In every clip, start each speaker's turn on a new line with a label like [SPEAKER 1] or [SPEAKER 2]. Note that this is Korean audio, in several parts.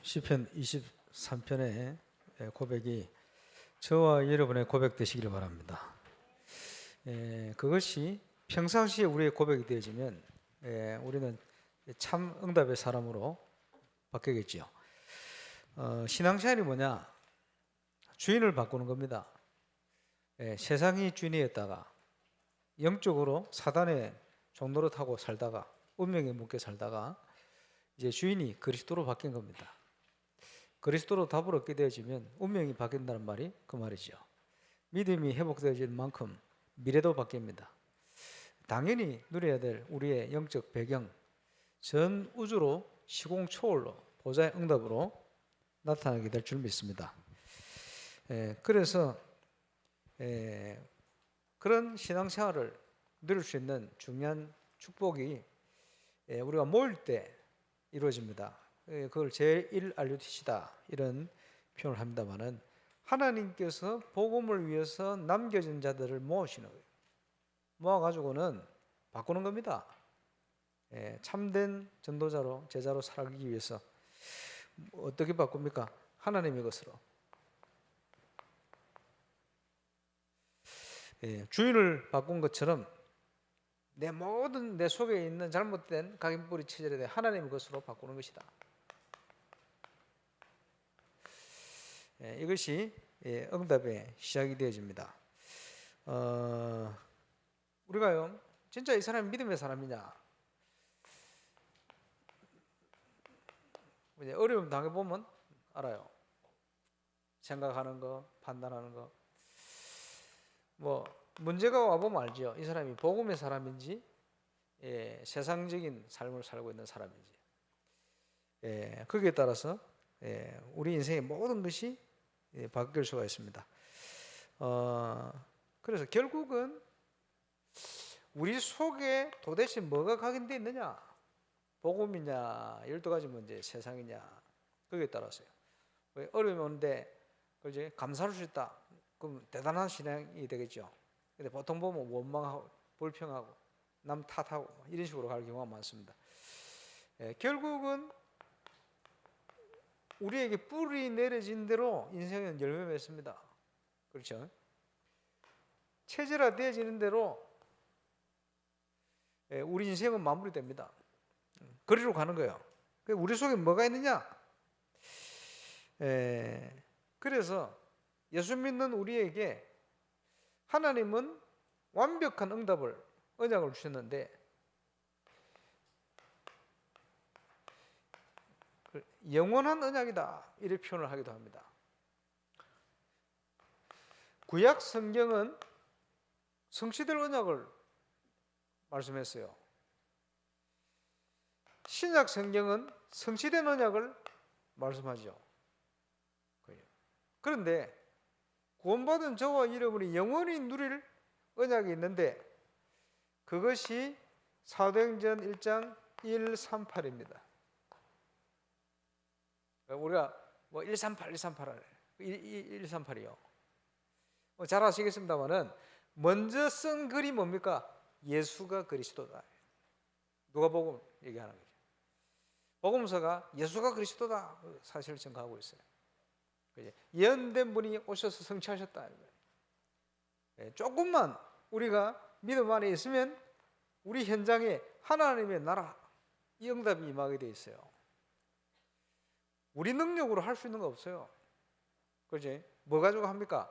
[SPEAKER 1] 시편 23편의 고백이 저와 여러분의 고백 되시기를 바랍니다. 그것이 평상시에 우리의 고백이 되어지면 우리는 참 응답의 사람으로 바뀌겠지요. 신앙생활이 뭐냐? 주인을 바꾸는 겁니다. 세상이 주인이었다가 영적으로 사단의 종노릇 타고 살다가 운명에 묶여 살다가 이제 주인이 그리스도로 바뀐 겁니다. 그리스도로 답을 얻게 되어지면 운명이 바뀐다는 말이 그 말이죠. 믿음이 회복되어지는 만큼 미래도 바뀝니다. 당연히 누려야 될 우리의 영적 배경, 전 우주로 시공초월로 보좌의 응답으로 나타나게 될 줄 믿습니다. 그래서 그런 신앙생활을 누릴 수 있는 중요한 축복이 우리가 모일 때 이루어집니다. 그걸 제1RUTC다 이런 표현을 합니다만은 하나님께서 복음을 위해서 남겨진 자들을 모으시는 거예요. 모아가지고는 바꾸는 겁니다. 참된 전도자로 제자로 살기 위해서 어떻게 바꿉니까? 하나님의 것으로. 주인을 바꾼 것처럼 내 모든 내 속에 있는 잘못된 각인뿌리 체질에 대해 하나님의 것으로 바꾸는 것이다. 이것이 응답의 시작이 되어집니다. 우리가요, 진짜 이 사람이 믿음의 사람이냐? 어려움 당해보면 알아요. 생각하는 거, 판단하는 거. 문제가 와보면 알죠. 이 사람이 복음의 사람인지 세상적인 삶을 살고 있는 사람인지. 거기에 따라서 우리 인생의 모든 것이 바뀔 수가 있습니다. 그래서 결국은 우리 속에 도대체 뭐가 각인되어 있느냐? 복음이냐, 12가지 문제, 세상이냐, 거기에 따라서요. 어려움이 오는데 그걸 감사할 수 있다. 그럼 대단한 신앙이 되겠죠. 근데 보통 보면 원망하고 불평하고 남 탓하고 이런 식으로 갈 경우가 많습니다. 결국은 우리에게 뿌리 내려진 대로 인생은 열매 맺습니다. 그렇죠? 체질화되어지는 대로 우리 인생은 마무리됩니다. 거리로 가는 거예요. 우리 속에 뭐가 있느냐? 그래서 예수 믿는 우리에게 하나님은 완벽한 응답을, 언약을 주셨는데 영원한 언약이다 이렇게 표현을 하기도 합니다. 구약 성경은 성취될 언약을 말씀했어요. 신약 성경은 성취된 언약을 말씀하죠. 그런데 구원받은 저와 여러분이 영원히 누릴 언약이 있는데 그것이 사도행전 1장 138입니다. 우리가 138, 138이요. 잘 아시겠습니다만은 먼저 쓴 글이 뭡니까? 예수가 그리스도다. 누가복음 얘기하는 거죠. 복음서가 예수가 그리스도다 사실을 증거하고 있어요. 예언된 분이 오셔서 성취하셨다. 조금만 우리가 믿음 안에 있으면 우리 현장에 하나님의 나라 이 응답이 임하게 돼 있어요. 우리 능력으로 할 수 있는 거 없어요. 그렇지? 뭐 가지고 합니까?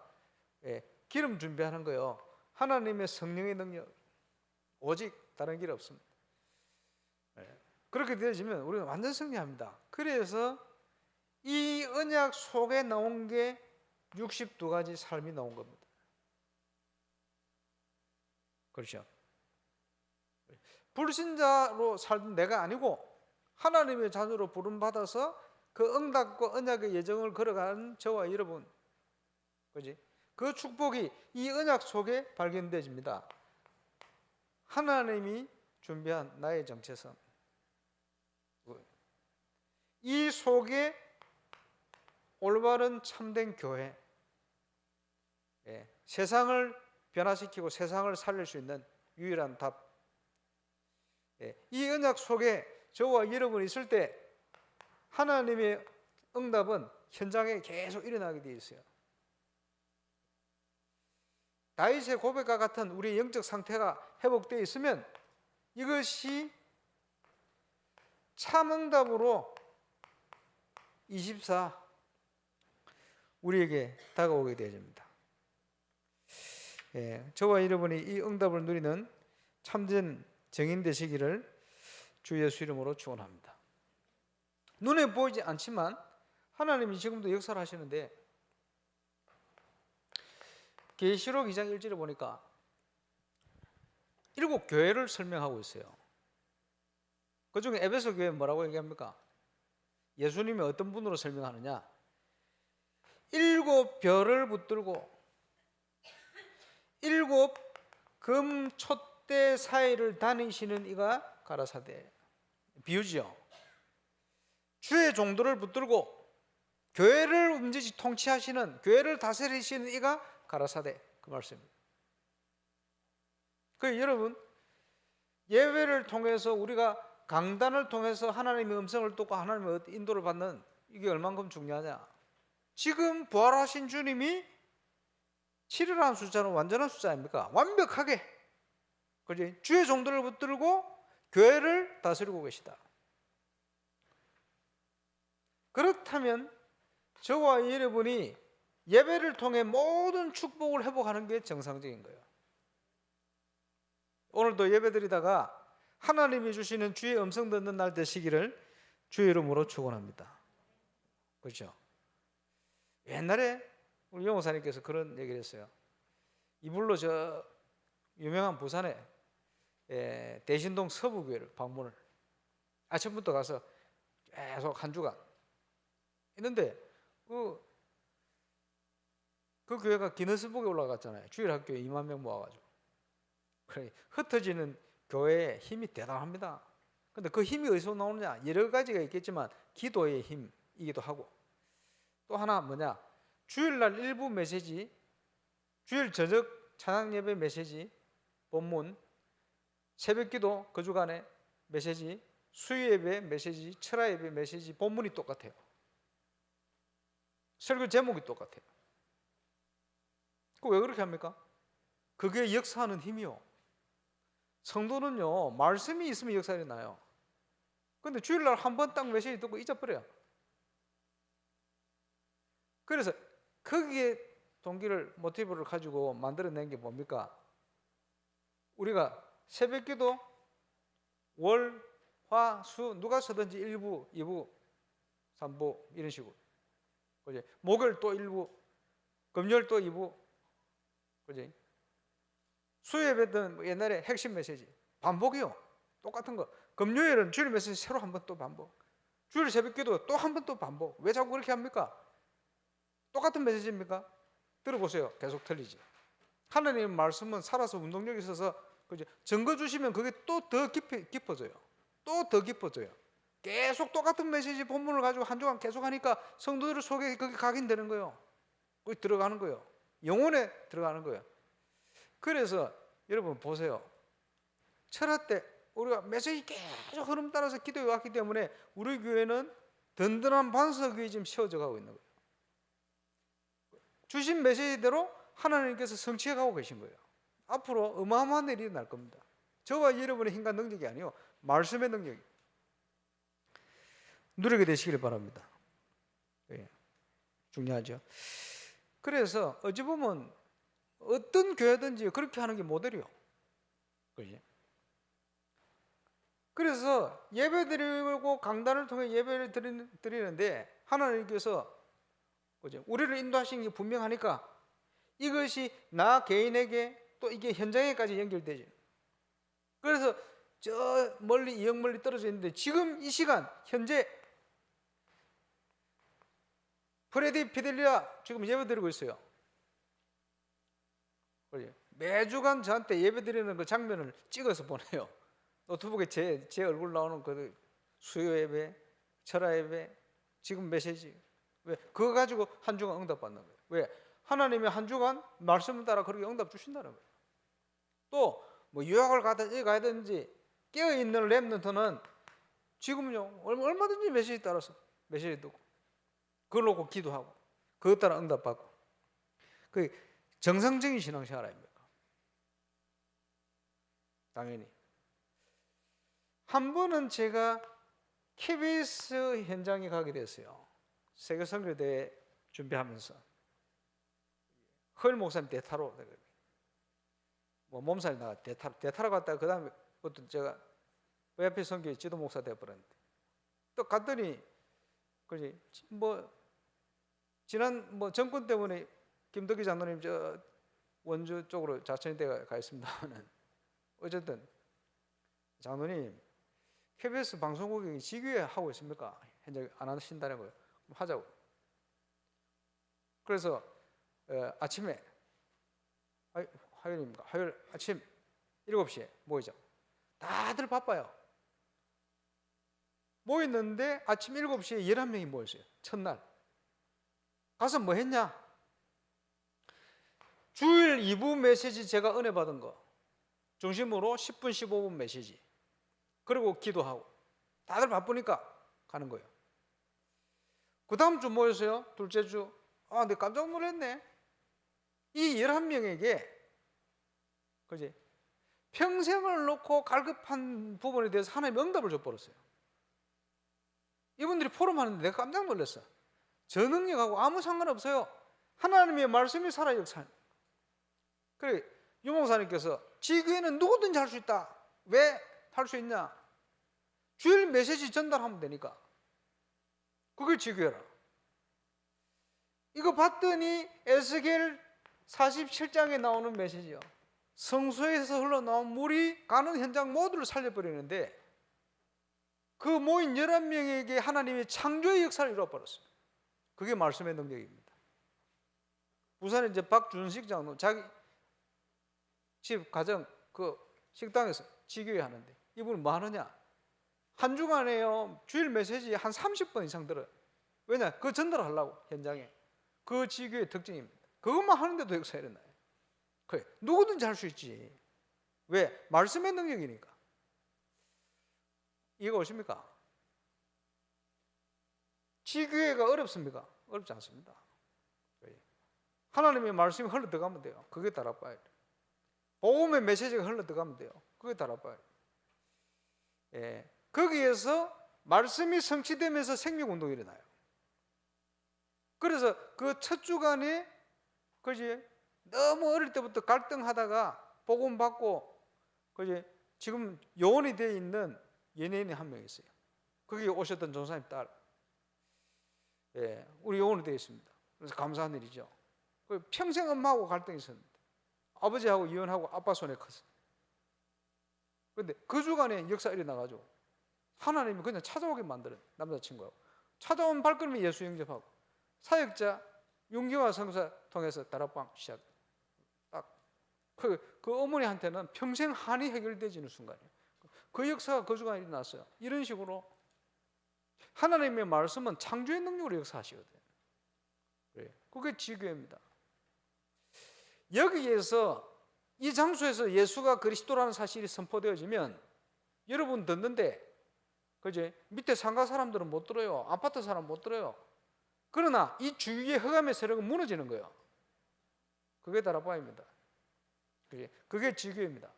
[SPEAKER 1] 기름 준비하는 거요. 하나님의 성령의 능력. 오직 다른 길 없습니다. 그렇게 되어지면 우리는 완전 승리합니다. 그래서 이 언약 속에 나온 게 62가지 삶이 나온 겁니다. 그렇죠? 불신자로 살던 내가 아니고 하나님의 자녀로 부름받아서 그 응답과 언약의 여정을 걸어가는 저와 여러분, 그렇지? 그 축복이 이 언약 속에 발견되집니다. 하나님이 준비한 나의 정체성. 이 속에 올바른 참된 교회, 세상을 변화시키고 세상을 살릴 수 있는 유일한 답. 이 언약 속에 저와 여러분이 있을 때 하나님의 응답은 현장에 계속 일어나게 되어 있어요. 다윗의 고백과 같은 우리의 영적 상태가 회복되어 있으면 이것이 참응답으로 24 우리에게 다가오게 되어집니다. 저와 여러분이 이 응답을 누리는 참된 증인 되시기를 주 예수 이름으로 축원합니다. 눈에 보이지 않지만 하나님이 지금도 역사를 하시는데, 계시록 2장 1절에 보니까 7 교회를 설명하고 있어요. 그 중에 에베소 교회 뭐라고 얘기합니까? 예수님이 어떤 분으로 설명하느냐? 7 별을 붙들고 7 금촛대 사이를 다니시는 이가 가라사대. 비유지요. 주의 종들을 붙들고 교회를 움직이 통치하시는, 교회를 다스리시는 이가 가라사대. 그 말씀입니다. 여러분, 예배를 통해서 우리가 강단을 통해서 하나님의 음성을 듣고 하나님의 인도를 받는, 이게 얼만큼 중요하냐? 지금 부활하신 주님이 7이라는 숫자는 완전한 숫자 아닙니까? 완벽하게 그지? 주의 종들을 붙들고 교회를 다스리고 계시다. 그렇다면 저와 여러분이 예배를 통해 모든 축복을 회복하는 게 정상적인 거예요. 오늘도 예배드리다가 하나님이 주시는 주의 음성 듣는 날 되시기를 주의 이름으로 축원합니다. 그렇죠? 옛날에 우리 영호사님께서 그런 얘기를 했어요. 이불로 저 유명한 부산에 대신동 서부교회를 방문을 아침부터 가서 계속 한 주간 있는데, 그 교회가 기너스북에 올라갔잖아요. 주일학교에 2만 명 모아가지고. 그래, 흩어지는 교회의 힘이 대단합니다. 근데 그 힘이 어디서 나오느냐? 여러 가지가 있겠지만 기도의 힘이기도 하고, 또 하나 뭐냐? 주일날 일부 메시지, 주일 저녁 찬양 예배 메시지, 본문, 새벽기도 그 주간에 메시지, 수요 예배 메시지, 철야 예배 메시지, 본문이 똑같아요. 설교 제목이 똑같아요. 왜 그렇게 합니까? 그게 역사하는 힘이요. 성도는요, 말씀이 있으면 역사가 나요. 근데 주일날 한 번 딱 메시지 듣고 잊어버려요. 그래서 거기에 동기를, 모티브를 가지고 만들어낸 게 뭡니까? 우리가 새벽기도 월, 화, 수 누가 서든지 1부, 2부, 3부 이런 식으로. 그지? 목요일 또 1부, 금요일 또 2부, 그지? 수요예배는 옛날에 핵심 메시지 반복이요. 똑같은 거. 금요일은 주일 메시지 새로 한 번 또 반복. 주일 새벽기도 또 한 번 또 반복. 왜 자꾸 그렇게 합니까? 똑같은 메시지입니까? 들어보세요. 계속 틀리지. 하나님의 말씀은 살아서 운동력이 있어서, 그죠? 증거 주시면 그게 또 더 깊어져요. 또 더 깊어져요. 계속 똑같은 메시지 본문을 가지고 한 주간 계속 하니까 성도들 속에 거기 각인되는 거예요. 거기 들어가는 거예요. 영혼에 들어가는 거예요. 그래서 여러분 보세요. 철학 때 우리가 메시지 계속 흐름 따라서 기도해 왔기 때문에 우리 교회는 든든한 반석 위에 지금 세워져 가고 있는 거예요. 주신 메시지대로 하나님께서 성취해 가고 계신 거예요. 앞으로 어마어마한 일이 날 겁니다. 저와 여러분의 힘과 능력이 아니요, 말씀의 능력이 누리게 되시기를 바랍니다. 네, 중요하죠. 그래서 어찌 보면 어떤 교회든지 그렇게 하는 게 모델이요. 그렇지? 그래서 예배 드리고 강단을 통해 예배를 드리는데 하나님께서, 그죠? 우리를 인도하시는 게 분명하니까 이것이 나 개인에게 또 이게 현장에까지 연결되죠. 그래서 저 멀리, 이역 멀리 떨어져 있는데 지금 이 시간 현재 프레디 피델리아 지금 예배 드리고 있어요. 매주간 저한테 예배 드리는 그 장면을 찍어서 보내요. 노트북에 제 얼굴 나오는 그 수요 예배, 철야 예배, 지금 메시지. 왜? 그거 가지고 한 주간 응답 받는 거예요. 왜? 하나님이 한 주간 말씀을 따라 그렇게 응답 주신다는 거예요. 또 뭐 유학을 가든지 깨어 있는 렘넌트는 지금요 얼마든지 메시지 따라서 메시지 듣고, 그걸 놓고 기도하고 그것 따라 응답받고. 그 정상적인 신앙생활 아닙니까? 당연히. 한 번은 제가 KBS 현장에 가게 됐어요. 세계선교대회 준비하면서 허일 목사님 대타로 뭐 몸살이 나가 대타로 갔다가 그 다음에 그것도 제가 VIP 선교회 지도 목사 되어버렸는데 또 갔더니 그지 뭐 지난 뭐 정권 때문에 김덕기 장로님 저 원주 쪽으로 자천대가 가 있습니다만은 어쨌든 장로님 KBS 방송국이 지교회 하고 있습니까? 현재 안 하신다는 거예요. 하자고. 그래서 아침에 화요일입니까? 화요일 아침 7시에 모이자. 다들 바빠요. 모였는데 아침 7시에 11명이 모였어요. 첫날. 가서 뭐 했냐? 주일 2부 메시지 제가 은혜 받은 거 중심으로 10분 15분 메시지 그리고 기도하고 다들 바쁘니까 가는 거예요. 그 다음 주 모였어요. 둘째 주. 근데 깜짝 놀랐네. 이 11명에게 그지 평생을 놓고 갈급한 부분에 대해서 하나님이 응답을 줘버렸어요. 이분들이 포럼하는데 내가 깜짝 놀랐어. 저 능력하고 아무 상관없어요. 하나님의 말씀이 살아 역사하는. 그래 유 목사님께서 지교회는 누구든지 할 수 있다. 왜 할 수 있냐? 주일 메시지 전달하면 되니까. 그게 지교회라. 이거 봤더니 에스겔 47장에 나오는 메시지요. 성소에서 흘러나온 물이 가는 현장 모두를 살려버리는데 그 모인 11명에게 하나님이 창조의 역사를 이루어버렸어요. 그게 말씀의 능력입니다. 부산에 이제 박준식 장로 자기 집 가정 그 식당에서 지교회 하는데 이분은 뭐 하느냐? 한 주간에요 주일 메시지 한 30번 이상 들어요. 왜냐? 그거 전달하려고 현장에. 그 지교의 특징입니다. 그것만 하는데도 역사가 일어나요. 그래 누구든지 할 수 있지. 왜? 말씀의 능력이니까. 이해가 오십니까? 지교회가 어렵습니까? 어렵지 않습니다. 하나님의 말씀이 흘러들어가면 돼요. 그게 따라봐야 돼요. 복음의 메시지가 흘러들어가면 돼요. 그게 따라봐야 돼요. 예. 거기에서 말씀이 성취되면서 생명운동이 일어나요. 그래서 그 첫 주간에 그지 너무 어릴 때부터 갈등하다가 복음 받고 그지 지금 요원이 되어 있는 연예인이 한 명 있어요. 거기 오셨던 전사님 딸. 예, 우리 요원이 되어 있습니다. 그래서 감사한 일이죠. 평생 엄마하고 갈등이 있었는데 아버지하고 이혼하고 아빠 손에 컸어요. 그런데 그 주간에 역사 일어나가지고 하나님이 그냥 찾아오게 만드는 남자친구하고 찾아온 발걸음이 예수 영접하고 사역자 윤기화 성사 통해서 다락방 시작. 딱 그 어머니한테는 평생 한이 해결되지는 순간이에요. 그 역사가 그 주간에 일어났어요. 이런 식으로 하나님의 말씀은 창조의 능력으로 역사하시거든요. 그게 지교회입니다. 여기에서 이 장소에서 예수가 그리스도라는 사실이 선포되어지면 여러분 듣는데 그지 밑에 상가 사람들은 못 들어요. 아파트 사람 못 들어요. 그러나 이 주위의 흑암의 세력은 무너지는 거예요. 그게 다락방입니다. 그게 지교회입니다.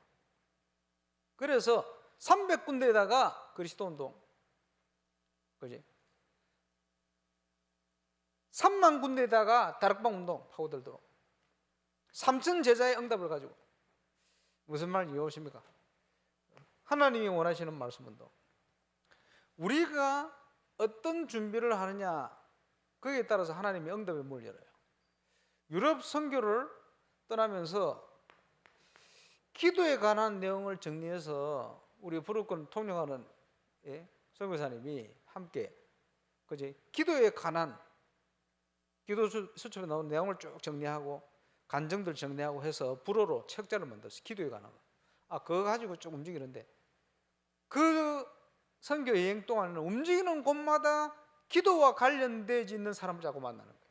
[SPEAKER 1] 그래서 300군데에다가 그리스도 운동 그지 3만 군데에다가 다락방 운동 파고들도록 3천 제자의 응답을 가지고 무슨 말 이해오십니까? 하나님이 원하시는 말씀 운동. 우리가 어떤 준비를 하느냐 거기에 따라서 하나님이 응답의 문을 열어요. 유럽 선교를 떠나면서 기도에 관한 내용을 정리해서 우리 부르권 통역하는 선교사님이 함께 그지 기도에 관한 기도 수첩에 나온 내용을 쭉 정리하고 간증들 정리하고 해서 불어로 책자를 만들었어요. 기도에 관한 거. 그거 가지고 쭉 움직이는데 그 선교 여행 동안에는 움직이는 곳마다 기도와 관련되어 있는 사람을 자꾸 만나는 거예요.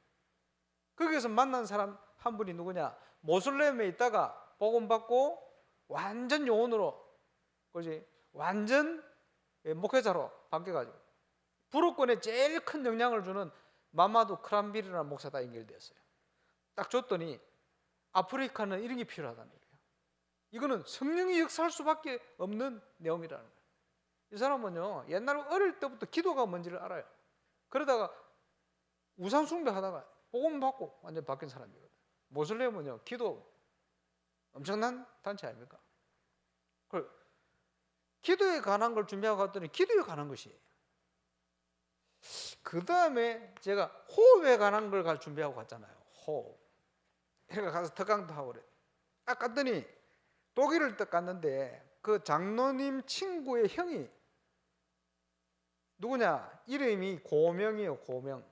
[SPEAKER 1] 거기에서 만난 사람 한 분이 누구냐? 모슬렘에 있다가 복음 받고 완전 요원으로 그지 완전 목회자로 바뀌어가지고 불어권에 제일 큰 영향을 주는 마마도 크란빌이라는 목사다 연결됐어요. 딱 줬더니 아프리카는 이런 게 필요하다는 거예요. 이거는 성령이 역사할 수밖에 없는 내용이라는 거예요. 이 사람은요, 옛날 어릴 때부터 기도가 뭔지를 알아요. 그러다가 우상 숭배하다가 복음 받고 완전 바뀐 사람이거든. 모슬렘은요, 기도 엄청난 단체 아닙니까? 기도에 관한 걸 준비하고 갔더니 기도에 관한 것이에요. 그 다음에 제가 호흡에 관한 걸 준비하고 갔잖아요. 호흡. 그러니까 가서 특강도 하고 그래. 딱 갔더니 독일을 딱 갔는데 그 장로님 친구의 형이 누구냐? 이름이 고명이에요. 고명.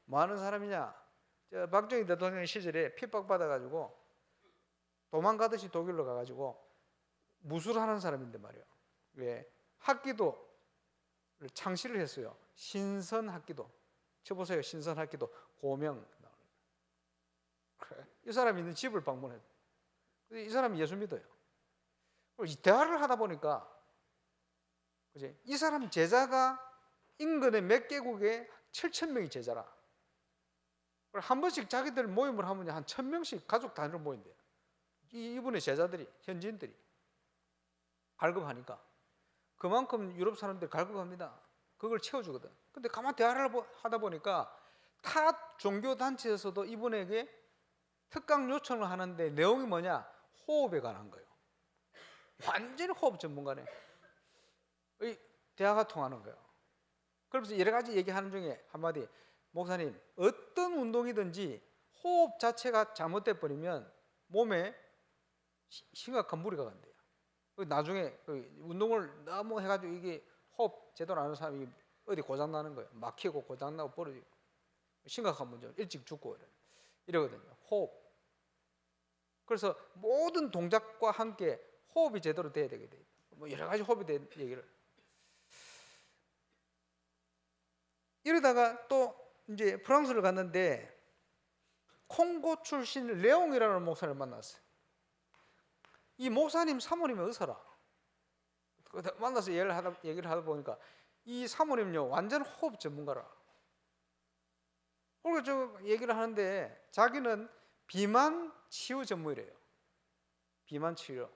[SPEAKER 1] 뭐 하는 사람이냐? 저 박정희 대통령 시절에 핍박받아가지고 도망가듯이 독일로 가가지고 무술하는 사람인데 말이에요. 왜? 학기도를 창시를 했어요. 신선학기도. 쳐보세요. 신선학기도. 고명. 이 사람이 있는 집을 방문해요. 이 사람이 예수 믿어요. 대화를 하다 보니까 그치? 이 사람 제자가 인근의 몇 개국에 7,000명이 제자라. 한 번씩 자기들 모임을 하면 한 1,000명씩 가족 단위로 모인대요. 이분의 제자들이, 현지인들이 갈급하니까 그만큼 유럽 사람들이 갈급합니다. 그걸 채워주거든. 근데 가만 대화를 하다 보니까 타 종교단체에서도 이분에게 특강 요청을 하는데 내용이 뭐냐? 호흡에 관한 거예요. 완전히 호흡 전문가네. 대화가 통하는 거예요. 그러면서 여러 가지 얘기하는 중에 한마디, 목사님, 어떤 운동이든지 호흡 자체가 잘못돼 버리면 몸에 심각한 무리가 간대요. 나중에 운동을 너무 해가지고 이게 호흡 제대로 안 하는 사람이 어디 고장 나는 거예요. 막히고 고장 나고 부러지고 심각한 문제, 일찍 죽고 이러거든요. 호흡. 그래서 모든 동작과 함께 호흡이 제대로 돼야 되게 돼요. 뭐 여러 가지 호흡에 대한 얘기를. 이러다가 또 이제 프랑스를 갔는데 콩고 출신 레옹이라는 목사를 만났어요. 이 목사님 사모님이 의사라. 만나서 얘기를 하다 보니까 이 사모님요 완전 호흡 전문가라. 그리고 저 얘기를 하는데 자기는 비만 치유 전문이래요. 비만 치료.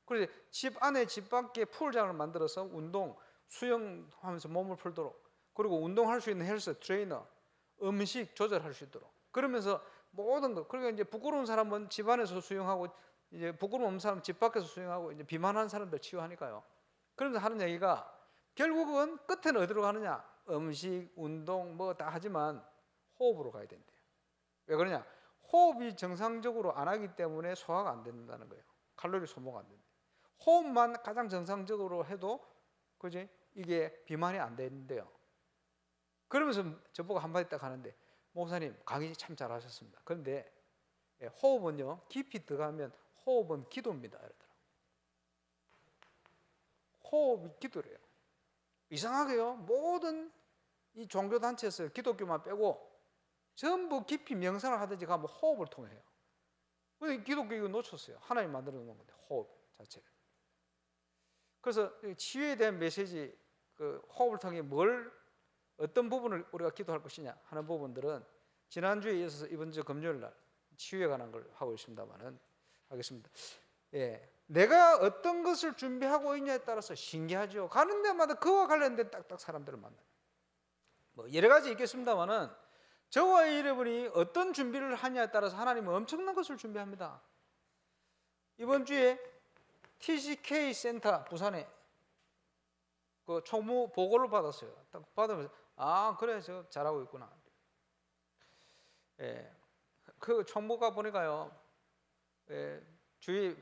[SPEAKER 1] 그래서 집 안에 집 밖에 풀장을 만들어서 운동, 수영하면서 몸을 풀도록, 그리고 운동할 수 있는 헬스 트레이너, 음식 조절할 수 있도록, 그러면서 모든 거. 그러니까 이제 부끄러운 사람은 집 안에서 수영하고, 이제 부끄러움 없는 사람은 집 밖에서 수영하고, 이제 비만한 사람들 치유하니까요. 그러면서 하는 얘기가 결국은 끝에는 어디로 가느냐? 음식, 운동 뭐 다 하지만 호흡으로 가야 된대요. 왜 그러냐? 호흡이 정상적으로 안 하기 때문에 소화가 안 된다는 거예요. 칼로리 소모가 안 된대요. 호흡만 가장 정상적으로 해도 그지? 이게 비만이 안 되는데요. 그러면서 저보고 한마디 딱 하는데, 목사님 강의 참 잘하셨습니다. 그런데 호흡은요 깊이 들어가면 호흡은 기도입니다. 이러더라고요. 호흡이 기도래요. 이상하게요 모든 이 종교단체에서 기독교만 빼고 전부 깊이 명상을 하든지 가면 호흡을 통해 해요. 근데 기독교 이거 놓쳤어요. 하나님 만들어 놓은 건데 호흡 자체를. 그래서 치유에 대한 메시지, 그 호흡을 통해 어떤 부분을 우리가 기도할 것이냐 하는 부분들은 지난주에 이어서 이번 주 금요일 날 치유에 관한 걸 하고 있습니다만은 하겠습니다. 예, 내가 어떤 것을 준비하고 있냐에 따라서 신기하죠. 가는 데마다 그와 관련된 딱딱 사람들을 만나요. 뭐 여러 가지 있겠습니다만은 저와 여러분이 어떤 준비를 하냐에 따라서 하나님은 엄청난 것을 준비합니다. 이번 주에 TCK 센터 부산에 그 총무 보고를 받았어요. 딱 받으면서 그래 저 잘하고 있구나. 예, 그 총무가 보니까요, 주위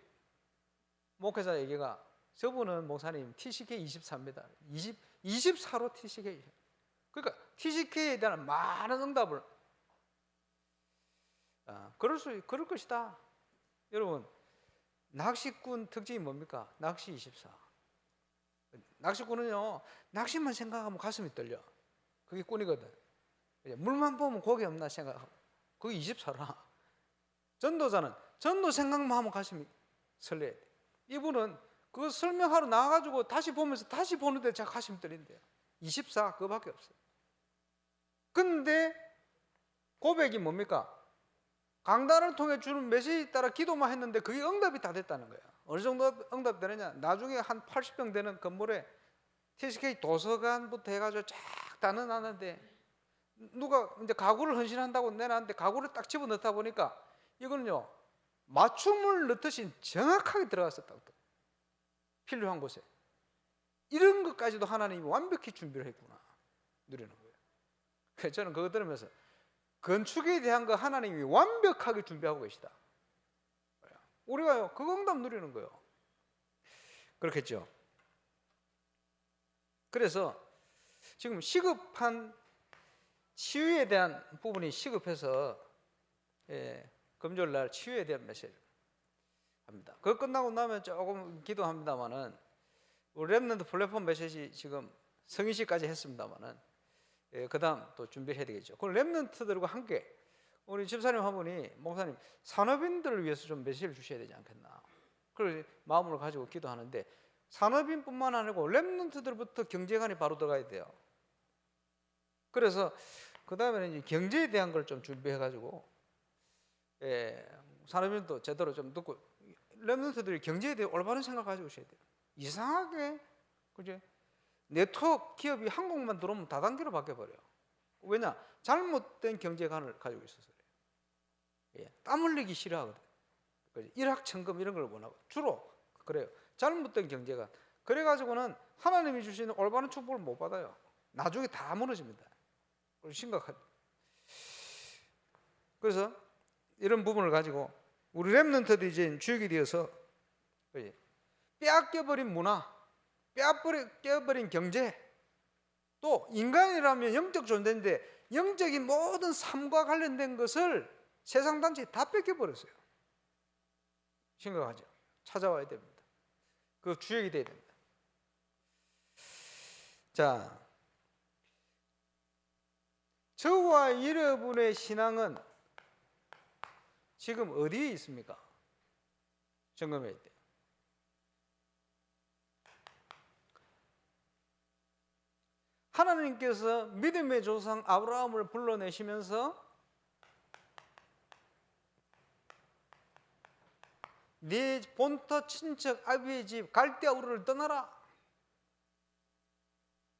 [SPEAKER 1] 목회자 얘기가 저분은 목사님 TCK 24입니다. 24로 TCK. 그러니까 TCK에 대한 많은 응답을 그럴 것이다. 여러분, 낚시꾼 특징이 뭡니까? 낚시 24. 낚시꾼은요 낚시만 생각하면 가슴이 떨려. 그게 꾼이거든. 물만 보면 고기 없나 생각하고, 그게 24라. 전도자는 전도 생각만 하면 가슴이 설레야 돼. 이분은 그거 설명하러 나와가지고 다시 보면서 다시 보는데 제가 가슴이 떨린대요. 24 그거밖에 없어요. 근데 고백이 뭡니까? 강단을 통해 주는 메시지에 따라 기도만 했는데 그게 응답이 다 됐다는 거예요. 어느 정도 응답 되느냐? 나중에 한 80평 되는 건물에 TSK 도서관부터 해가지고 쫙 다 넣어놨는데 누가 이제 가구를 헌신한다고 내놨는데 가구를 딱 집어넣다 보니까 이거는요 맞춤을 넣듯이 정확하게 들어갔었다고. 필요한 곳에. 이런 것까지도 하나님이 완벽히 준비를 했구나 누리는 거예요. 그래서 저는 그거 들으면서 건축에 대한 거 하나님이 완벽하게 준비하고 계시다. 우리가요 그 응답 누리는 거예요. 그렇겠죠. 그래서 지금 시급한 치유에 대한 부분이 시급해서 금요일 날 치유에 대한 메시지 합니다. 그거 끝나고 나면 조금 기도합니다만은 우리 렘넌트 플랫폼 메시지 지금 성인식까지 했습니다만은 그 다음 또 준비를 해야 되겠죠. 그럼 렘넌트들과 함께 우리 집사님 한 분이 목사님 산업인들을 위해서 좀 메시지를 주셔야 되지 않겠나. 그걸 마음으로 가지고 기도하는데 산업인뿐만 아니고 렘넌트들부터 경제관이 바로 들어가야 돼요. 그래서 그 다음에는 이제 경제에 대한 걸 좀 준비해가지고 산업인도 제대로 좀 듣고 렘넌트들이 경제에 대해 올바른 생각 가지고 오셔야 돼요. 이상하게 그죠? 네트워크 기업이 한국만 들어오면 다단계로 바뀌어버려요. 왜냐? 잘못된 경제관을 가지고 있어서 그래요. 땀 흘리기 싫어하거든. 일확천금 이런 걸 원하고 주로 그래요. 잘못된 경제관. 그래가지고는 하나님이 주시는 올바른 축복을 못 받아요. 나중에 다 무너집니다. 심각하죠. 그래서 이런 부분을 가지고 우리 렘넌트들이 이제 주역이 되어서 빼앗겨버린 문화, 빼앗겨버린 경제, 또 인간이라면 영적 존재인데 영적인 모든 삶과 관련된 것을 세상 단체에 다 뺏겨버렸어요. 심각하죠. 찾아와야 됩니다. 그 주역이 돼야 됩니다. 자, 저와 여러분의 신앙은 지금 어디에 있습니까? 점검해야 돼요. 하나님께서 믿음의 조상 아브라함을 불러내시면서 네 본토 친척 아비의 집 갈대아 우르를 떠나라.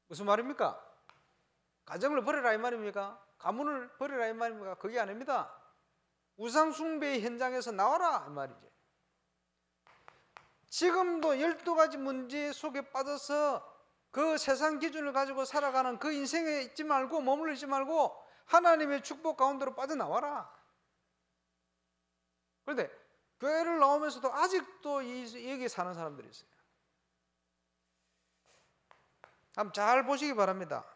[SPEAKER 1] 무슨 말입니까? 가정을 버려라 이 말입니까? 가문을 버려라 이 말입니까? 그게 아닙니다. 우상 숭배의 현장에서 나와라 이 말이죠. 지금도 12가지 문제 속에 빠져서 그 세상 기준을 가지고 살아가는 그 인생에 있지 말고 머물러 있지 말고 하나님의 축복 가운데로 빠져나와라. 그런데 교회를 나오면서도 아직도 여기 사는 사람들이 있어요. 한번 잘 보시기 바랍니다.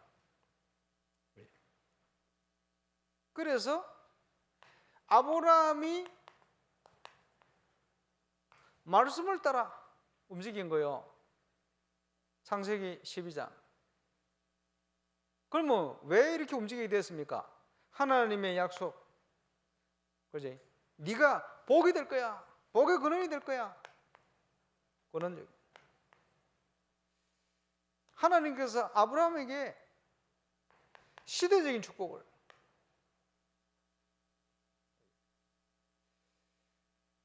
[SPEAKER 1] 그래서 아브라함이 말씀을 따라 움직인 거예요. 창세기 12장. 그러면 왜 이렇게 움직이게 됐습니까? 하나님의 약속. 그지? 네가 복이 될 거야. 복의 근원이 될 거야. 근원적. 하나님께서 아브라함에게 시대적인 축복을,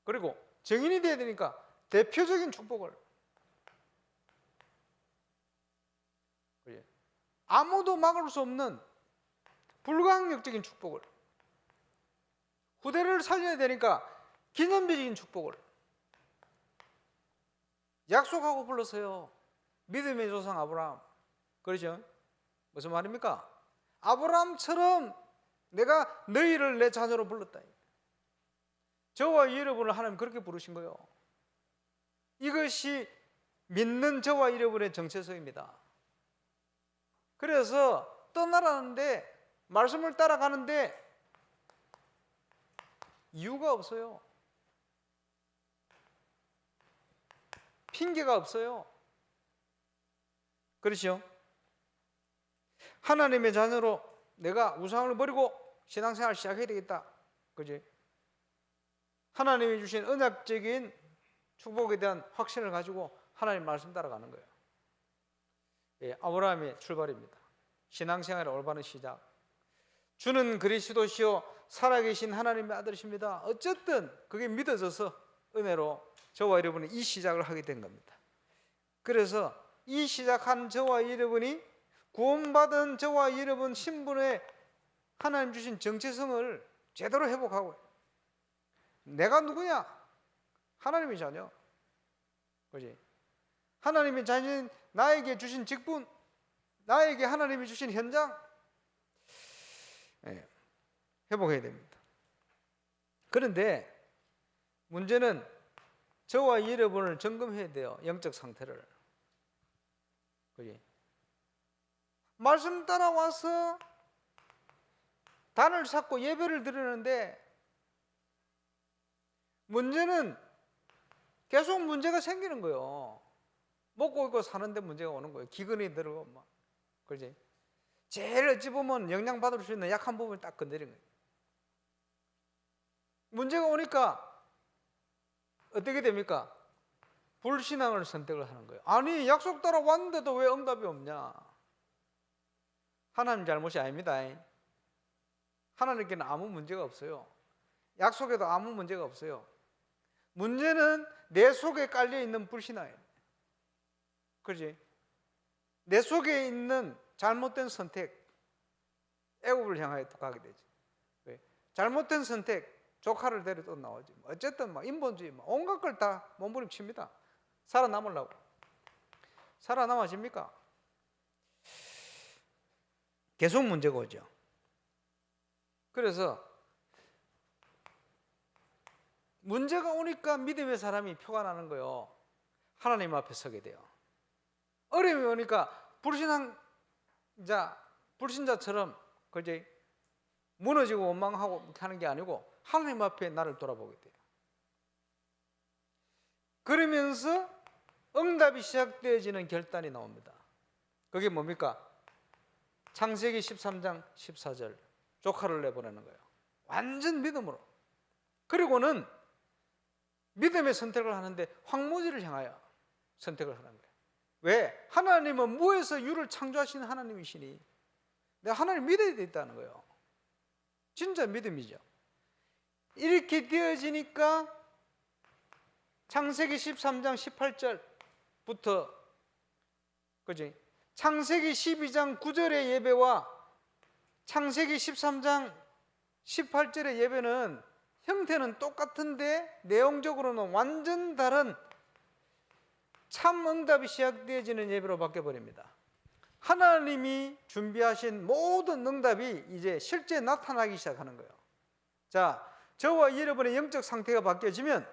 [SPEAKER 1] 그리고 증인이 되어야 되니까 대표적인 축복을, 아무도 막을 수 없는 불가항력적인 축복을, 후대를 살려야 되니까 기념비적인 축복을 약속하고 불렀어요. 믿음의 조상 아브라함. 그렇죠? 무슨 말입니까? 아브라함처럼 내가 너희를 내 자녀로 불렀다. 저와 여러분을 하나님 그렇게 부르신 거예요. 이것이 믿는 저와 여러분의 정체성입니다. 그래서 떠나라는데, 말씀을 따라가는데 이유가 없어요. 핑계가 없어요. 그렇죠? 하나님의 자녀로 내가 우상을 버리고 신앙생활을 시작해야 되겠다. 그지? 하나님이 주신 언약적인 축복에 대한 확신을 가지고 하나님 말씀 따라가는 거예요. 예, 아브라함의 출발입니다. 신앙생활의 올바른 시작. 주는 그리스도시요 살아계신 하나님의 아들이십니다. 어쨌든 그게 믿어져서 은혜로 저와 여러분이 이 시작을 하게 된 겁니다. 그래서 이 시작한 저와 여러분이 구원받은 저와 여러분 신분의 하나님 주신 정체성을 제대로 회복하고, 내가 누구냐? 하나님의 자녀. 그렇지? 하나님의 자녀인 나에게 주신 직분, 나에게 하나님이 주신 현장, 회복해야 됩니다. 그런데 문제는 저와 여러분을 점검해야 돼요. 영적 상태를. 그렇지? 말씀 따라와서 단을 찾고 예배를 드리는데 문제는 계속 문제가 생기는 거예요. 먹고 있고 사는데 문제가 오는 거예요. 기근이 들고 막. 그렇지? 제일 어찌 보면 영향받을 수 있는 약한 부분을 딱 건드리는 거예요. 문제가 오니까 어떻게 됩니까? 불신앙을 선택을 하는 거예요. 아니, 약속 따라 왔는데도 왜 응답이 없냐? 하나님 잘못이 아닙니다. 하나님께는 아무 문제가 없어요. 약속에도 아무 문제가 없어요. 문제는 내 속에 깔려 있는 불신앙이에요. 그렇지? 내 속에 있는 잘못된 선택, 애굽을 향하여 또 가게 되지. 왜? 잘못된 선택, 조카를 데려 또 나오지. 어쨌든 인본주의 온갖 걸 다 몸부림칩니다. 살아남으려고. 살아남아집니까? 계속 문제가 오죠. 그래서 문제가 오니까 믿음의 사람이 표가 나는 거예요. 하나님 앞에 서게 돼요. 어려움이 오니까 불신자처럼 그지 무너지고 원망하고 하는 게 아니고 하나님 앞에 나를 돌아보게 돼요. 그러면서 응답이 시작되어지는 결단이 나옵니다. 그게 뭡니까? 창세기 13장 14절 조카를 내보내는 거예요. 완전 믿음으로. 그리고는 믿음의 선택을 하는데 황무지를 향하여 선택을 하는 거예요. 왜? 하나님은 무에서 유를 창조하신 하나님이시니 내가 하나님 믿어야 되겠다는 거예요. 진짜 믿음이죠. 이렇게 되어지니까 창세기 13장 18절부터 그지? 창세기 12장 9절의 예배와 창세기 13장 18절의 예배는 형태는 똑같은데 내용적으로는 완전 다른 참 응답이 시작되어지는 예배로 바뀌어버립니다. 하나님이 준비하신 모든 응답이 이제 실제 나타나기 시작하는 거예요. 자, 저와 여러분의 영적 상태가 바뀌어지면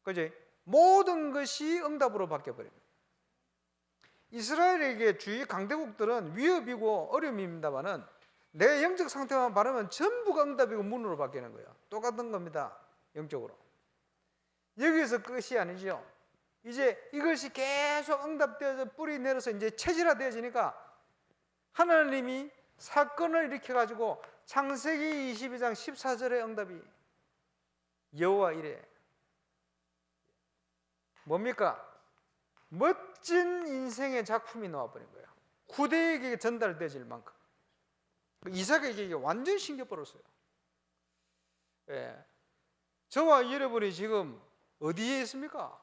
[SPEAKER 1] 그지? 모든 것이 응답으로 바뀌어버립니다. 이스라엘에게 주위 강대국들은 위협이고 어려움입니다만은 내 영적 상태만 바르면 전부가 응답이고 문으로 바뀌는 거예요. 똑같은 겁니다. 영적으로. 여기서 끝이 아니죠. 이제 이것이 계속 응답되어서 뿌리 내려서 이제 체질화되어지니까 하나님이 사건을 일으켜가지고 창세기 22장 14절의 응답이 여호와 이래 뭡니까? 멋진 인생의 작품이 나와버린 거예요. 후대에게 전달되질 만큼. 이삭에게 완전히 신겨버렸어요. 예. 저와 여러분이 지금 어디에 있습니까?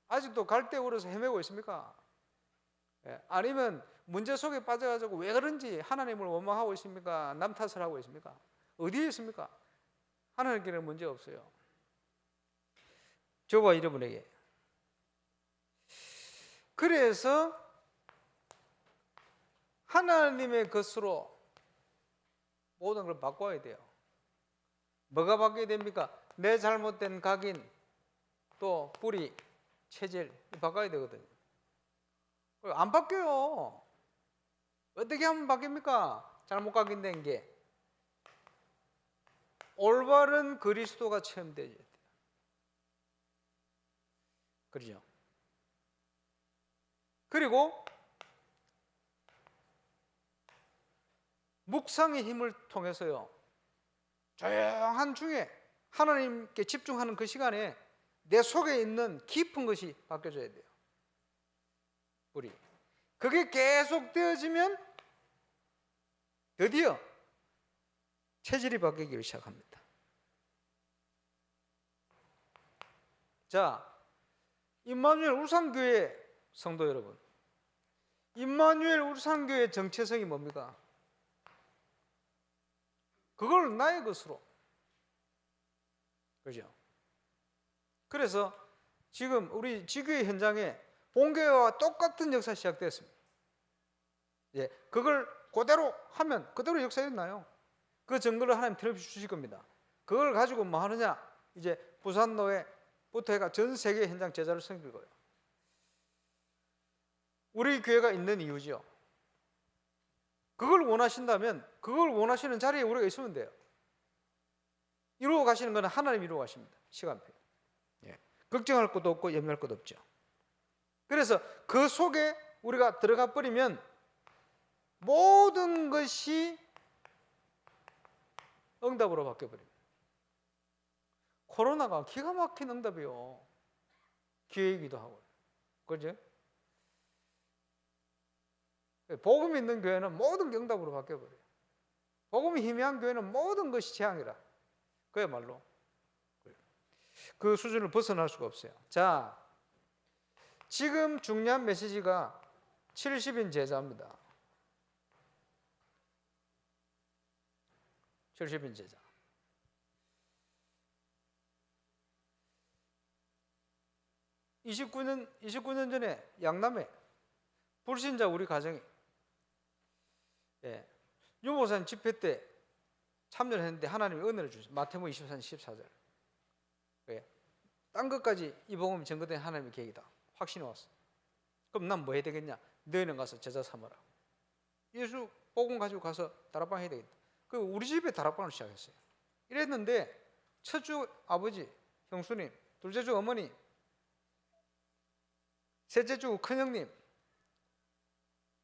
[SPEAKER 1] 아직도 갈대우러서 헤매고 있습니까? 예. 아니면 문제 속에 빠져가지고 왜 그런지 하나님을 원망하고 있습니까? 남 탓을 하고 있습니까? 어디에 있습니까? 하나님께는 문제 없어요. 저와 여러분에게. 그래서 하나님의 것으로 모든 걸 바꿔야 돼요. 뭐가 바뀌어야 됩니까? 내 잘못된 각인, 또 뿌리, 체질 바꿔야 되거든요. 안 바뀌어요. 어떻게 하면 바뀝니까? 잘못 각인된 게. 올바른 그리스도가 체험되어야 돼요. 그렇죠? 그리고 묵상의 힘을 통해서요, 조용한 중에 하나님께 집중하는 그 시간에 내 속에 있는 깊은 것이 바뀌어져야 돼요. 우리 그게 계속 되어지면 드디어 체질이 바뀌기 시작합니다. 자, 임마누엘 울산교회 성도 여러분, 임마누엘 울산교회 정체성이 뭡니까? 그걸 나의 것으로. 그죠? 그래서 지금 우리 지교회 현장에 본교회와 똑같은 역사 시작됐습니다. 예, 그걸 그대로 하면 그대로 역사 일어나요. 그 증거를 하나님 틀어주실 주실 겁니다. 그걸 가지고 뭐 하느냐? 이제 부산노회부터 해가 전 세계 현장 제자를 섬길 거예요. 우리 교회가 있는 이유죠. 그걸 원하신다면 그걸 원하시는 자리에 우리가 있으면 돼요. 이루어 가시는 것은 하나님 이루어 가십니다. 시간표. 예. 걱정할 것도 없고 염려할 것도 없죠. 그래서 그 속에 우리가 들어가 버리면 모든 것이 응답으로 바뀌어버립니다. 코로나가 기가 막힌 응답이요. 기회이기도 하고. 그죠? 복음이 있는 교회는 모든 게 응답으로 바뀌어버려요. 복음이 희미한 교회는 모든 것이 재앙이라. 그야말로 그 수준을 벗어날 수가 없어요. 자, 지금 중요한 메시지가 70인 제자입니다. 70인 제자. 29년 전에 양남에 불신자 우리 가정이 유모산 집회 때 참여했는데 하나님이 은혜를 주셨어요. 마태복음 24장 14절. 딴 것까지 이 복음이 전거된 하나님의 계획이다. 확신이 왔어. 그럼 난 뭐 해야 되겠냐? 너희는 가서 제자 삼아라. 예수 복음 가지고 가서 다락방 해야 되겠다. 그 우리 집에 다락방을 시작했어요. 이랬는데 첫 주 아버지, 형수님, 둘째 주 어머니, 셋째 주 큰형님,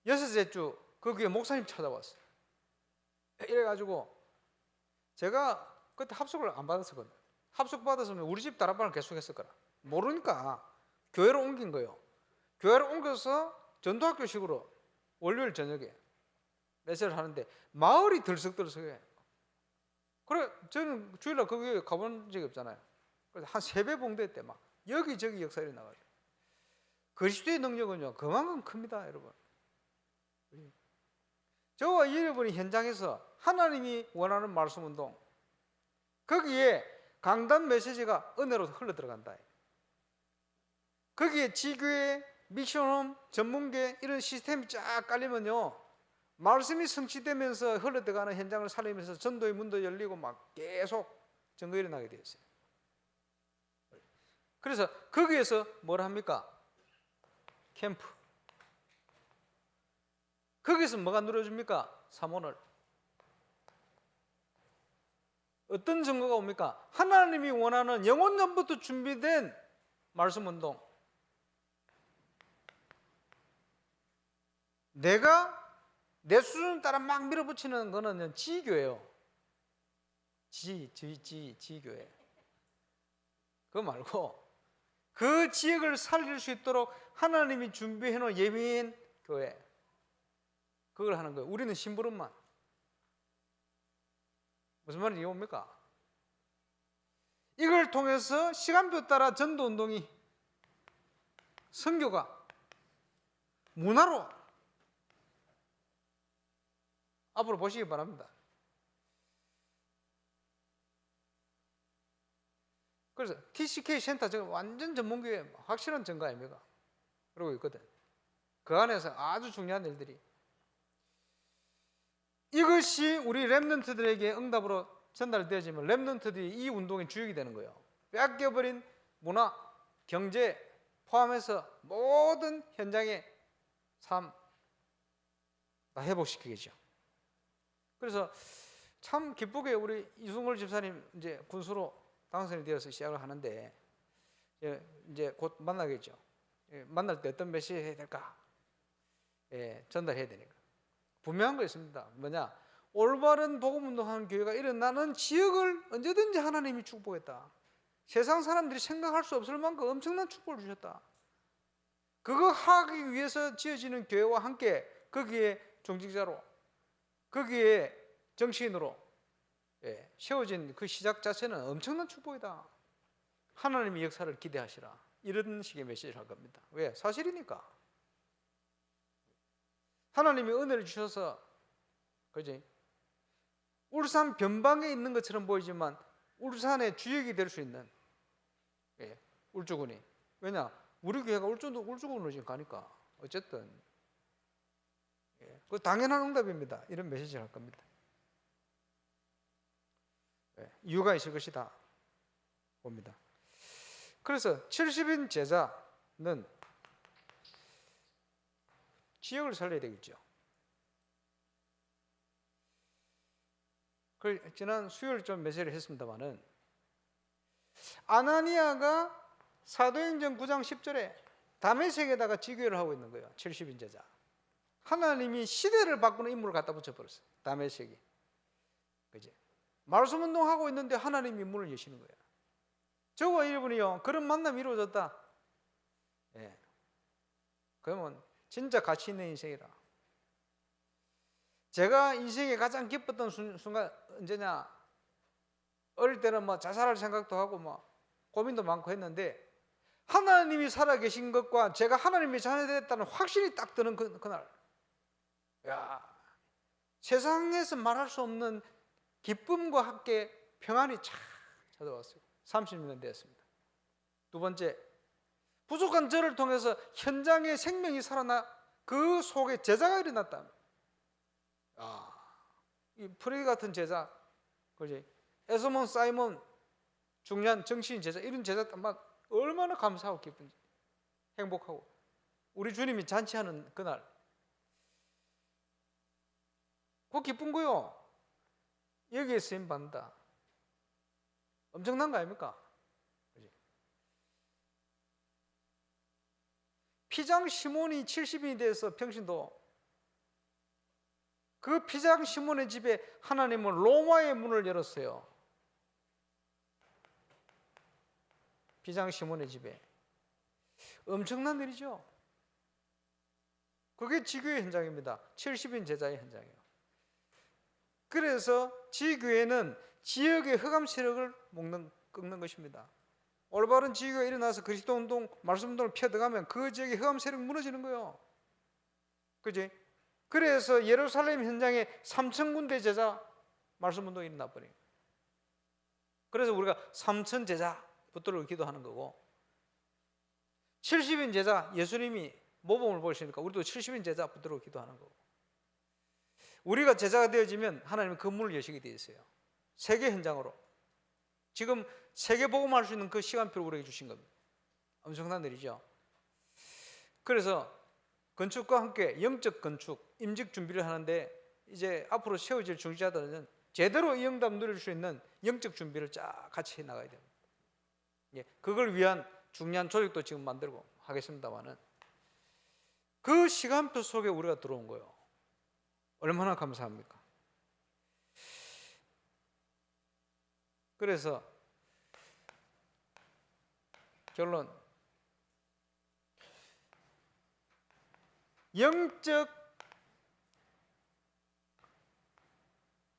[SPEAKER 1] 여섯째 주 그 교회 목사님 찾아왔어요. 이래가지고 제가 그때 합숙을 안 받았었거든요. 합숙 받았으면 우리 집 다락방을 계속했을 거라. 모르니까 교회로 옮긴 거예요. 교회로 옮겨서 전도학교식으로 월요일 저녁에 메시지를 하는데 마을이 들썩들썩해. 그래 저는 주일날 그 교회 가본 적이 없잖아요. 그래서 한 3배 봉대때 막 여기저기 역사가 나가요. 그리스도의 능력은요 그만큼 큽니다, 여러분. 저와 여러분이 현장에서 하나님이 원하는 말씀 운동, 거기에 강단 메시지가 은혜로 흘러 들어간다. 거기에 지교회, 미션홈, 전문계 이런 시스템이 쫙 깔리면요 말씀이 성취되면서 흘러 들어가는 현장을 살리면서 전도의 문도 열리고 막 계속 증거 일어나게 되어 있어요. 그래서 거기에서 뭘 합니까? 캠프. 거기서 뭐가 누려집니까? 사모를. 어떤 증거가 옵니까? 하나님이 원하는 영원전부터 준비된 말씀 운동. 내가 내 수준 따라 막 밀어붙이는 거는 지교예요. 지교회. 그거 말고 그 지역을 살릴 수 있도록 하나님이 준비해 놓은 예비인 교회. 그걸 하는 거예요. 우리는 심부름만. 무슨 말인지 이해옵니까? 이걸 통해서 시간표 따라 전도운동이, 선교가 문화로 앞으로 보시기 바랍니다. 그래서 TCK 센터 지금 완전 전문교회 확실한 증거 아닙니까? 그러고 있거든. 그 안에서 아주 중요한 일들이, 이것이 우리 렘넌트들에게 응답으로 전달되어지면 렘넌트들이 이 운동의 주역이 되는 거예요. 뺏겨버린 문화, 경제 포함해서 모든 현장의 삶 다 회복시키겠죠. 그래서 참 기쁘게 우리 이승걸 집사님 이제 군수로 당선이 되어서 시작을 하는데 이제 곧 만나겠죠. 만날 때 어떤 메시지 해야 될까? 전달해야 되니까. 분명한 거 있습니다. 뭐냐? 올바른 복음운동하는 교회가 일어나는 지역을 언제든지 하나님이 축복했다. 세상 사람들이 생각할 수 없을 만큼 엄청난 축복을 주셨다. 그거 하기 위해서 지어지는 교회와 함께 거기에 종직자로, 거기에 정치인으로 세워진 그 시작 자체는 엄청난 축복이다. 하나님의 역사를 기대하시라. 이런 식의 메시지를 할 겁니다. 왜? 사실이니까. 하나님이 은혜를 주셔서, 그지? 울산 변방에 있는 것처럼 보이지만 울산의 주역이 될 수 있는 울주군이. 왜냐? 우리 교회가 울주군으로 지금 가니까 어쨌든 그 당연한 응답입니다. 이런 메시지를 할 겁니다. 이유가 있을 것이다 봅니다. 그래서 70인 제자는 지역을 살려야 되겠죠. 지난 수요일 좀 메시지를 했습니다마는, 아나니아가 사도행전 9장 10절에 다메섹에다가 지교를 하고 있는 거예요. 70인 제자. 하나님이 시대를 바꾸는 인물을 갖다 붙여버렸어요. 다메섹이. 그지? 말씀 운동하고 있는데 하나님이 문을 여시는 거예요. 저와 여러분이요, 그런 만남이 이루어졌다. 그러면 진짜 가치 있는 인생이라. 제가 인생에 가장 기뻤던 순간 언제냐? 어릴 때는 뭐 자살할 생각도 하고 뭐 고민도 많고 했는데, 하나님이 살아계신 것과 제가 하나님의 자녀가 됐다는 확신이 딱 드는 그날, 야, 세상에서 말할 수 없는 기쁨과 함께 평안이 착 찾아왔어요. 30년 되었습니다. 두 번째, 부족한 저를 통해서 현장에 생명이 살아나 그 속에 제자가 일어났다. 이 프레이 같은 제자, 그지? 에스몬 사이먼 중요한 정치인 제자, 이런 제자 막 얼마나 감사하고 기쁜지, 행복하고, 우리 주님이 잔치하는 그날, 그 기쁜 거요. 여기에 쓰임 받는다. 엄청난 거 아닙니까? 그지? 피장 시몬이 70인이 돼서 평신도, 그 피장 시몬의 집에 하나님은 로마의 문을 열었어요. 피장 시몬의 집에. 엄청난 일이죠. 그게 지교의 현장입니다. 70인 제자의 현장이에요. 그래서 지교회는 지역의 흑암 세력을 꺾는 것입니다. 올바른 지교가 일어나서 그리스도 운동, 말씀 운동을 펴들어가면 그 지역의 흑암 세력이 무너지는 거예요. 그지? 그래서 예루살렘 현장에 3,000군데 제자 말씀 운동이 일어나 버린 거예요. 그래서 우리가 3,000 제자 붙들어 기도하는 거고, 70인 제자, 예수님이 모범을 보시니까 우리도 70인 제자 붙들어 기도하는 거고, 우리가 제자가 되어지면 하나님은 그 문을 여시게 되어 있어요. 세계 현장으로. 지금 세계 복음할 수 있는 그 시간표를 우리에게 주신 겁니다. 엄청난 일이죠. 그래서 건축과 함께 영적 건축, 임직 준비를 하는데, 이제 앞으로 세워질 중지자들은 제대로 이 응답 누릴 수 있는 영적 준비를 쫙 같이 해 나가야 됩니다. 그걸 위한 중요한 조직도 지금 만들고 하겠습니다만은, 그 시간표 속에 우리가 들어온 거예요. 얼마나 감사합니까? 그래서 결론, 영적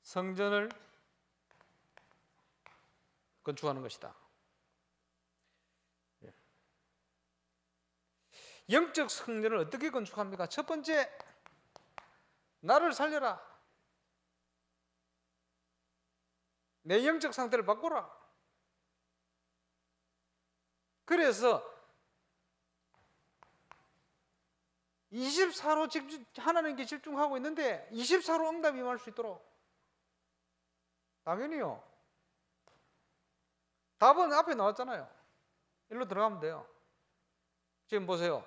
[SPEAKER 1] 성전을 건축하는 것이다. 영적 성전을 어떻게 건축합니까? 첫 번째, 나를 살려라. 내 영적 상태를 바꾸라. 그래서 24로 하나님께 집중하고 있는데 24로 응답이 임할 수 있도록, 당연히요. 답은 앞에 나왔잖아요. 일로 들어가면 돼요. 지금 보세요.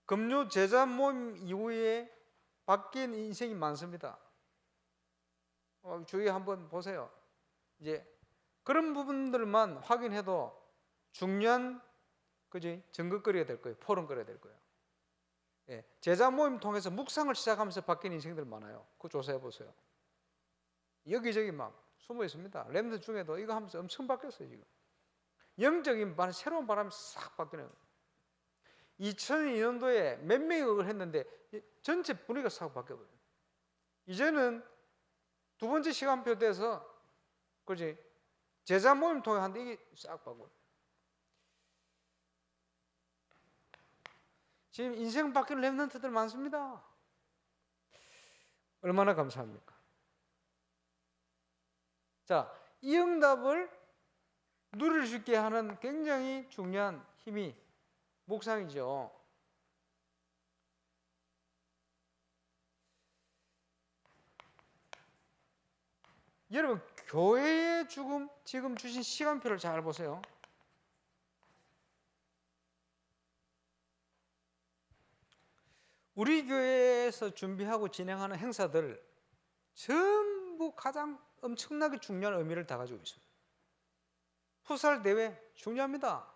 [SPEAKER 1] 금요 제자 모임 이후에 바뀐 인생이 많습니다. 주위에 한번 보세요. 이제 그런 부분들만 확인해도 중요한, 그지, 증거거리가 될 거예요. 포럼거리가 될 거예요. 제자 모임 통해서 묵상을 시작하면서 바뀐 인생들 많아요. 그거 조사해 보세요. 여기저기 막 숨어 있습니다. 렘드 중에도 이거 하면서 엄청 바뀌었어요. 지금 영적인 새로운 바람이 싹 바뀌는 거예요. 2002년도에 몇 명이 그걸 했는데 전체 분위기가 싹 바뀌어버려요. 이제는 두 번째 시간표 돼서 그렇지? 제자 모임 통해 하는데 이게 싹 바꿔. 지금 인생 바뀌는 랩런트들 많습니다. 얼마나 감사합니까? 자, 이 응답을 누릴 수 있게 하는 굉장히 중요한 힘이 묵상이죠. 여러분, 교회에 지금 주신 시간표를 잘 보세요. 우리 교회에서 준비하고 진행하는 행사들 전부 가장 엄청나게 중요한 의미를 다 가지고 있습니다. 풋살 대회 중요합니다.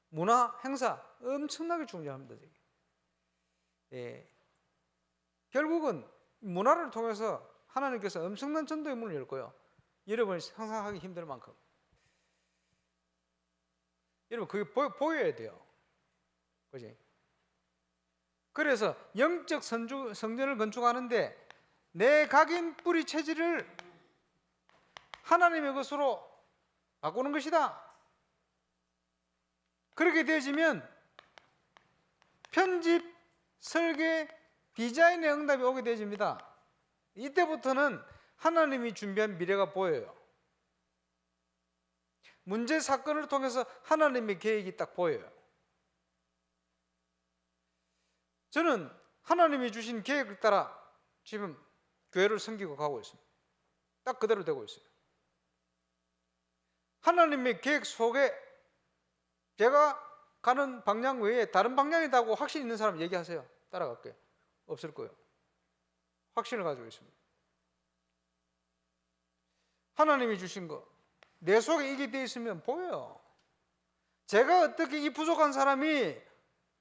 [SPEAKER 1] 문화 행사 엄청나게 중요합니다. 예. 결국은 문화를 통해서 하나님께서 엄청난 전도의 문을 열 거예요. 여러분이 상상하기 힘들 만큼. 여러분 그게 보여야 돼요. 그지? 그래서 영적 성전을 건축하는데 내 각인 뿌리 체질을 하나님의 것으로 바꾸는 것이다. 그렇게 되어지면 편집, 설계, 디자인의 응답이 오게 되어집니다. 이때부터는 하나님이 준비한 미래가 보여요. 문제 사건을 통해서 하나님의 계획이 딱 보여요. 저는 하나님이 주신 계획을 따라 지금 교회를 섬기고 가고 있습니다. 딱 그대로 되고 있어요. 하나님의 계획 속에 제가 가는 방향 외에 다른 방향이다고 확신 있는 사람 얘기하세요. 따라갈게요. 없을 거예요. 확신을 가지고 있습니다. 하나님이 주신 거 내 속에 이게 되어 있으면 보여요. 제가 어떻게 이 부족한 사람이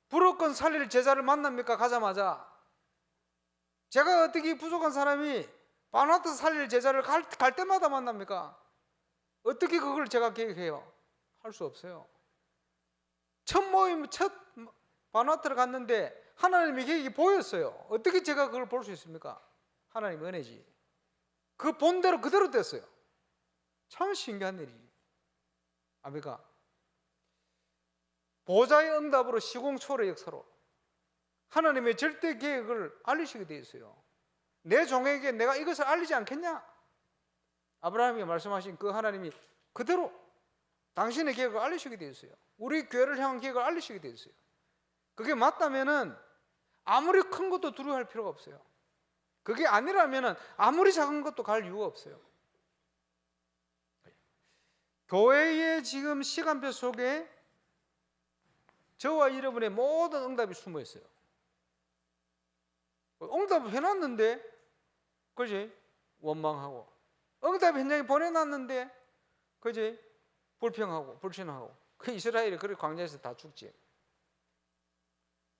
[SPEAKER 1] 불었건 살릴 제자를 만납니까? 가자마자. 제가 어떻게 이 부족한 사람이 바나트 살릴 제자를 갈 때마다 만납니까? 어떻게 그걸 제가 계획해요? 할 수 없어요. 첫 바나트를 갔는데 하나님의 계획이 보였어요. 어떻게 제가 그걸 볼 수 있습니까? 하나님의 은혜지. 그 본대로 그대로 됐어요. 참 신기한 일이지. 아닙니까? 보좌의 응답으로 시공초월의 역사로 하나님의 절대 계획을 알리시게 되어 있어요. 내 종에게 내가 이것을 알리지 않겠냐? 아브라함이 말씀하신 그 하나님이 그대로 당신의 계획을 알리시게 되어 있어요. 우리 교회를 향한 계획을 알리시게 되어 있어요. 그게 맞다면은 아무리 큰 것도 두려워할 필요가 없어요. 그게 아니라면은 아무리 작은 것도 갈 이유가 없어요. 교회의 지금 시간표 속에 저와 여러분의 모든 응답이 숨어 있어요. 응답을 해놨는데, 그지? 원망하고. 응답 현장에 보내놨는데, 그지? 불평하고, 불신하고. 그 이스라엘이 그렇게 광야에서 다 죽지.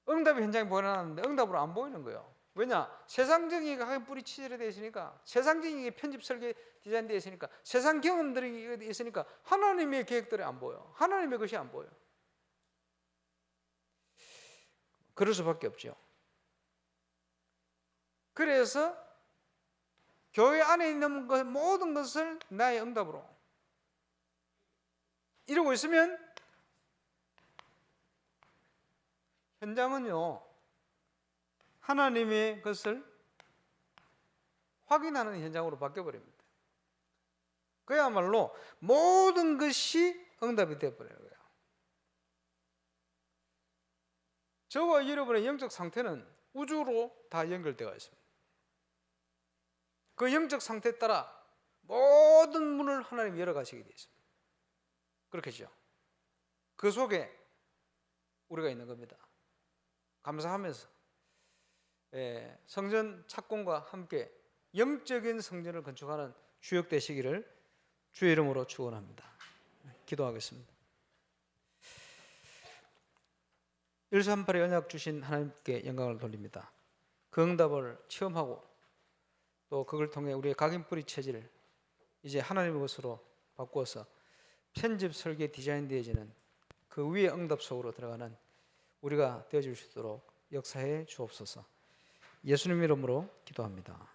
[SPEAKER 1] 응답 현장에 보내놨는데 응답으로 안 보이는 거예요. 왜냐? 세상적인 게 뿌리 치절이 되어 있으니까, 세상적인 게 편집 설계 디자인 되어 있으니까, 세상 경험들이 있으니까 하나님의 계획들이 안 보여. 하나님의 것이 안 보여. 그럴 수밖에 없죠. 그래서 교회 안에 있는 모든 것을 나의 응답으로 이러고 있으면 현장은요, 하나님의 것을 확인하는 현장으로 바뀌어버립니다. 그야말로 모든 것이 응답이 되어버려요. 저와 여러분의 영적 상태는 우주로 다 연결되어 있습니다. 그 영적 상태에 따라 모든 문을 하나님이 열어가시게 되어 있습니다. 그렇겠죠? 그 속에 우리가 있는 겁니다. 감사하면서 성전 착공과 함께 영적인 성전을 건축하는 주역 되시기를 주의 이름으로 축원합니다. 기도하겠습니다. 138의 언약 주신 하나님께 영광을 돌립니다. 그 응답을 체험하고 또 그걸 통해 우리의 각인뿌리 체질을 이제 하나님의 것으로 바꾸어서 편집, 설계, 디자인 되어지는 그 위의 응답 속으로 들어가는 우리가 되어줄 수 있도록 역사해 주옵소서. 예수님 이름으로 기도합니다.